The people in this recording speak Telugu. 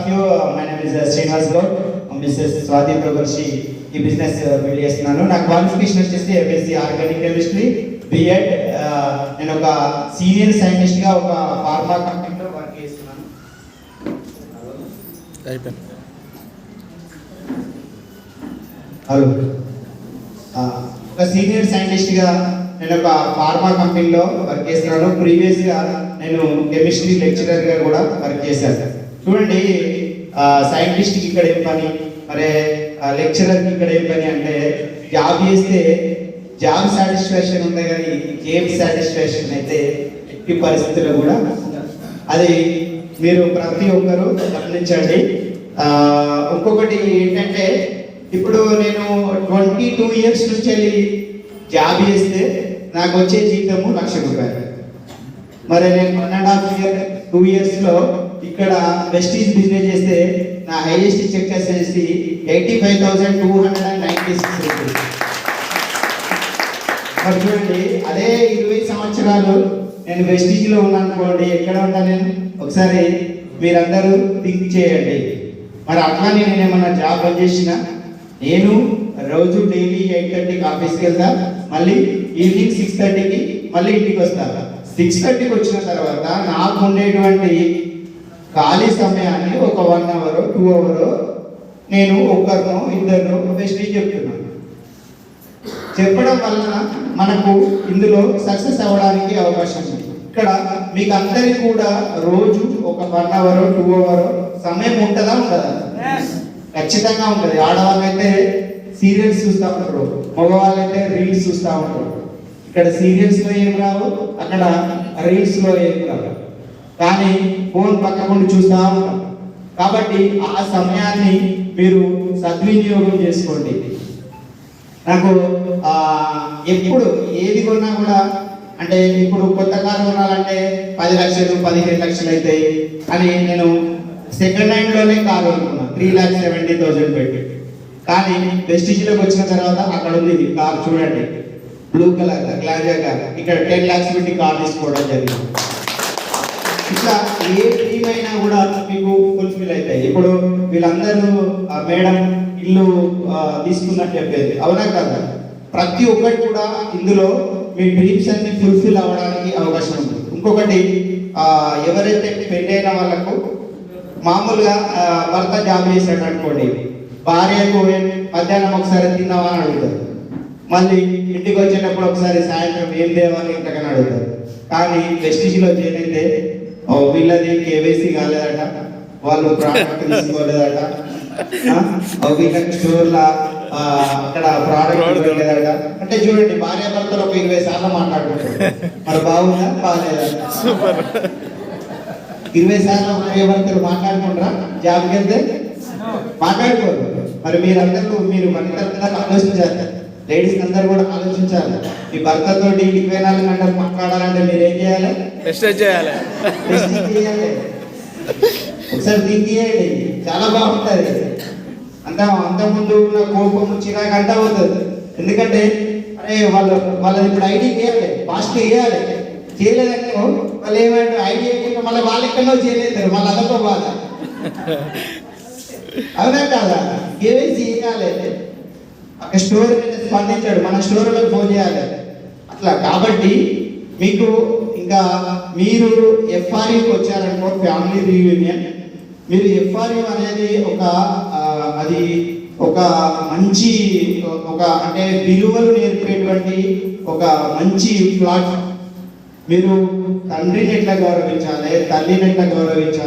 you. My name is Srinivas Gaur. Mrs. Swati Prabharshi ఈ బిజినెస్ బిల్డ్ చేస్తున్నాను. నా క్వాలిఫికేషన్ వచ్చేసి ఎంఎస్సీ ఆర్గానిక్ కెమిస్ట్రీ, బిఎడ్. నేను ఒక సీనియర్ సైంటిస్ట్గా ఒక ఫార్మా కంపెనీలో వర్క్ చేస్తున్నాను. హలో, ఒక సీనియర్ సైంటిస్ట్గా నేను ఒక ఫార్మా కంపెనీలో వర్క్ చేస్తున్నాను. ప్రీవియస్గా నేను కెమిస్ట్రీ లెక్చరర్గా కూడా వర్క్ చేశాను. చూడండి, సైంటిస్ట్కి ఇక్కడ ఏం పని, మరి లెక్చరర్కి ఇక్కడ ఏం పని అంటే జాబ్ చేస్తే జాబ్ సాటిస్ఫాక్షన్ ఉంది, కానీ గేమ్ సాటిస్ఫాక్షన్ అయితే ఎట్టి పరిస్థితుల్లో కూడా అది మీరు ప్రతి ఒక్కరూ గమనించండి. ఇంకొకటి ఏంటంటే, ఇప్పుడు నేను 22 years నుంచి వెళ్ళి జాబ్ చేస్తే నాకు వచ్చే జీతము 1,00,000 రూపాయలు. మరి నేను 1.5 years 2 yearsలో ఇక్కడ వెస్టీజ్ బిజినెస్ చేస్తే నా హైయెస్ట్ చెక్ వచ్చేసి 85,296 రూపీస్. మరి చూడండి, అదే 20 సంవత్సరాలు నేను వెస్టీజ్లో ఉన్నాను అనుకోండి, ఎక్కడ ఉంటాను నేను? ఒకసారి మీరందరూ థింక్ చేయండి. మరి అట్లా నేను ఏమన్నా జాబ్ చేసిన, నేను రోజు డైలీ 8:30కి ఆఫీస్కి వెళ్తా, మళ్ళీ ఈవినింగ్ 6:30కి మళ్ళీ ఇంటికి వస్తా. 6:30కి వచ్చిన తర్వాత నాకు ఉండేటువంటి ఖాళీ సమయాన్ని ఒక 1 hour 2 hour నేను ఒకరినో ఇద్దరినో వెస్టీజ్ చెప్తున్నాను. చెప్పడం వలన మనకు ఇందులో సక్సెస్ అవ్వడానికి అవకాశం ఉంది. ఇక్కడ మీకు అందరికీ కూడా రోజు ఒక 1 hour 2 hour సమయం ఉంటుందా? ఉండదా? ఖచ్చితంగా ఉంటుంది. ఆడవాళ్ళైతే సీరియల్స్ చూస్తూ ఉంటారు, మగవాళ్ళైతే రీల్స్ చూస్తూ ఉంటారు. ఇక్కడ సీరియల్స్లో ఏం రావు, అక్కడ రీల్స్లో ఏం రావు, కానీ ఫోన్ పక్కకుండా చూస్తూ ఉంటాం. కాబట్టి ఆ సమయాన్ని మీరు సద్వినియోగం చేసుకోండి. నాకు ఎప్పుడు ఏది కొన్నా కూడా, అంటే ఇప్పుడు కొత్త కారు కొనాలంటే 10 లక్షలు 15 లక్షలు అవుతాయి అని నేను సెకండ్ హ్యాండ్లోనే కారు కొనుక్కున్నాను 3,70,000 పెట్టి. కానీ వెస్టీజ్లోకి వచ్చిన తర్వాత అక్కడ ఉంది కార్, చూడండి, బ్లూ కలర్ గ్లాజా కార్. ఇక్కడ 10 lakhs పెట్టి కార్ తీసుకోవడం జరిగింది. ఇట్లా ఏ డ్రీమ్ అయినా కూడా మీకు ఫుల్ఫిల్ అవుతాయి. ఇప్పుడు వీళ్ళందరూ మేడం ఇల్లు తీసుకున్నట్టు చెప్పేది, అవునా కదా? ప్రతి ఒక్కటి కూడా ఇందులో మీ డ్రీమ్స్ అన్ని ఫుల్ఫిల్ అవ్వడానికి అవకాశం ఉంది. ఇంకొకటి, ఎవరైతే పెళ్ళైన వాళ్ళకు మామూలుగా భర్త జాబ్ చేశాడు అనుకోండి, భార్యకు మధ్యాహ్నం ఒకసారి తిన్నావా అని అడుగుతారు, మళ్ళీ ఇంటికి వచ్చేటప్పుడు ఒకసారి సాయంత్రం ఏం దేవాలి ఇంతకని అడుగుతారు. కానీ వెస్టీజ్లో చేరైతే వీళ్ళది కేవైసీ కాలేదట, వాళ్ళు ప్రోడక్ట్ తీసుకోలేదట, వీళ్ళకి స్టోర్లో అక్కడ ప్రోడక్ట్ లేదట. అంటే చూడండి, భార్య భర్తలు ఒక 20 సార్లు మాట్లాడుకుంటారు. మరి బాగుందా బాగాలేదా? 20 సార్లు భార్య భర్తలు మాట్లాడుకుంటారా? జాబ్కి వెళ్తే మాట్లాడుకోరు. మరి మీరు మనందరూ ఆలోచించాలి, లేడీస్ అందరూ కూడా ఆలోచించాలి. మీ భర్తతో 24 గంటలు మాట్లాడాలంటే మీరు ఏం చేయాలి? చేయాలి. ఒకసారి థింక్ చేయండి, చాలా బాగుంటుంది. అంతకుముందు ఉన్న కోపం చిరాకు అంతా అవుతుంది. ఎందుకంటే అరే వాళ్ళది ఇప్పుడు ఐడి చేయాలి, ఫాస్ట్ చేయాలి. చేయలేదంటే వాళ్ళు ఏమంటారు, ఐడి చేయకుండా మళ్ళీ వాళ్ళు ఎక్కడో చేయలేదు, మళ్ళీ అదొక బాధ, అవునా కాదా? కేవైసీ చేయాలి. అక్కడ స్టోర్ మీద స్పందించాడు, మన స్టోర్లో ఫోన్ చేయాలి అట్లా. కాబట్టి మీకు ఇంకా మీరు ఎఫ్ఆర్యూకి వచ్చారనుకో, ఫ్యామిలీ రీయూనియన్. మీరు ఎఫ్ఆర్యూ అనేది అది ఒక మంచి అంటే విలువలు నేర్పేటువంటి ఒక మంచి ప్లాట్ఫామ్. మీరు తండ్రిని ఎట్లా గౌరవించాలి, తల్లిని ఎట్లా గౌరవించాలి,